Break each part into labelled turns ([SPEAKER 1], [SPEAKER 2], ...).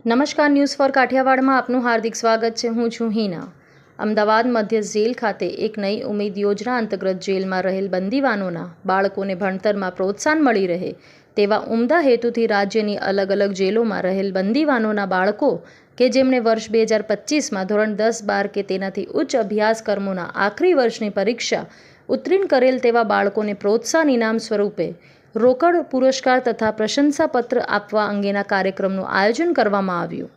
[SPEAKER 1] નમસ્કાર, news for કાઠિયાવાડમાં આપનું હાર્દિક સ્વાગત છે। હું છું હિના। અમદાવાદ મધ્ય જેલ ખાતે એક નઈ ઉમેદ યોજના અંતર્ગત જેલમાં રહેલ બંદીવાનોના બાળકોને ભણતરમાં પ્રોત્સાહન મળી રહે તેવા ઉમદા હેતુથી રાજ્યની અલગ અલગ જેલોમાં રહેલ બંદીવાનોના બાળકો કે જેમણે વર્ષ 2025માં ધોરણ 10, 12 કે તેનાથી ઉચ્ચ અભ્યાસક્રમોના આખરી વર્ષની પરીક્ષા ઉત્તીર્ણ કરેલ તેવા બાળકોને પ્રોત્સાહન ઇનામ સ્વરૂપે રોકડ પુરસ્કાર તથા પ્રશંસાપત્ર આપવા અંગેના કાર્યક્રમનું આયોજન કરવામાં આવ્યું।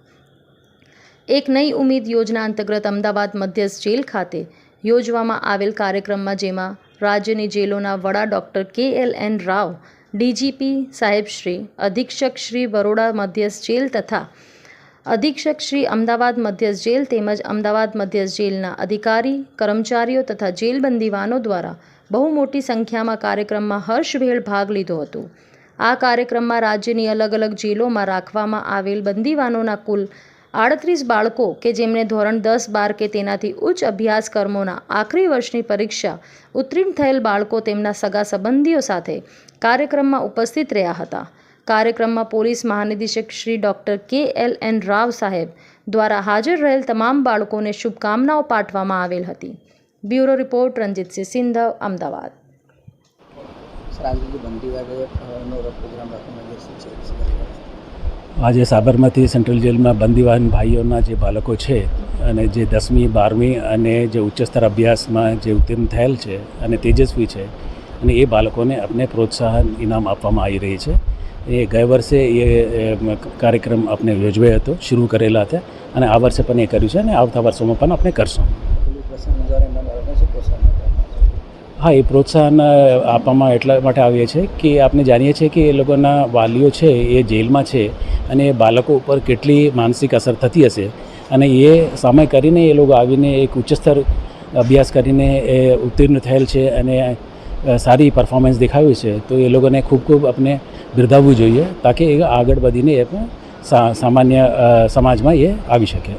[SPEAKER 1] એક નઈ ઉમેદ યોજના અંતર્ગત અમદાવાદ મધ્યસ્થ જેલ ખાતે યોજવામાં આવેલ કાર્યક્રમમાં જેમાં રાજ્યની જેલોના વડા ડૉક્ટર KLN રાવ, DGP સાહેબશ્રી, અધિક્ષક શ્રી બરોડા મધ્યસ્થ જેલ તથા અધિક્ષક શ્રી અમદાવાદ મધ્યસ્થ જેલ તેમજ અમદાવાદ મધ્યસ્થ જેલના અધિકારી, કર્મચારીઓ તથા જેલ બંદીવાનો દ્વારા બહુ મોટી સંખ્યામાં કાર્યક્રમમાં હર્ષભેર ભાગ લીધો હતો। આ કાર્યક્રમમાં રાજ્યની અલગ અલગ જેલોમાં રાખવામાં આવેલ બંદીવાનોના કુલ 38 બાળકો કે જેમણે ધોરણ 10, 12 કે તેનાથી ઉચ્ચ અભ્યાસક્રમોના આખરી વર્ષની પરીક્ષા ઉત્તીર્ણ થયેલ બાળકો તેમના સગા સંબંધીઓ સાથે કાર્યક્રમમાં ઉપસ્થિત રહ્યા હતા। કાર્યક્રમમાં પોલીસ મહાનિદેશક શ્રી ડૉક્ટર KLN રાવ સાહેબ દ્વારા હાજર રહેલ તમામ બાળકોને શુભકામનાઓ પાઠવવામાં આવેલ હતી। બ્યુરો રિપોર્ટ, રણજીતસિંહ સિંધવ, અમદાવાદ।
[SPEAKER 2] આજે સાબરમતી સેન્ટ્રલ જેલમાં બંદીવાન ભાઈઓના જે બાળકો છે અને જે 10મી, 12મી અને જે ઉચ્ચસ્તર અભ્યાસમાં જે ઉત્તીર્ણ થયેલ છે અને તેજસ્વી છે અને એ બાળકોને આપણે પ્રોત્સાહન ઇનામ આપવામાં આવી રહી છે। એ ગયે વર્ષે એ કાર્યક્રમ આપણે યોજવાયો હતો, શરૂ કરેલા હતા અને આ વર્ષે પણ એ કર્યું છે અને આવતા વર્ષોમાં પણ આપણે કરશું। હા, એ પ્રોત્સાહન આપવામાં એટલા માટે આવીએ છીએ કે આપણે જાણીએ છીએ કે એ લોકોના વાલીઓ છે એ જેલમાં છે અને એ બાળકો ઉપર કેટલી માનસિક અસર થતી હશે અને એ સામે કરીને એ લોકો આવીને એક ઉચ્ચસ્તર અભ્યાસ કરીને એ ઉત્તીર્ણ થયેલ છે અને સારી પરફોર્મન્સ દેખાવ્યું છે, તો એ લોકોને ખૂબ ખૂબ આપણે બિરદાવવું જોઈએ તાકે એ આગળ વધીને એ સામાન્ય સમાજમાં એ આવી શકે।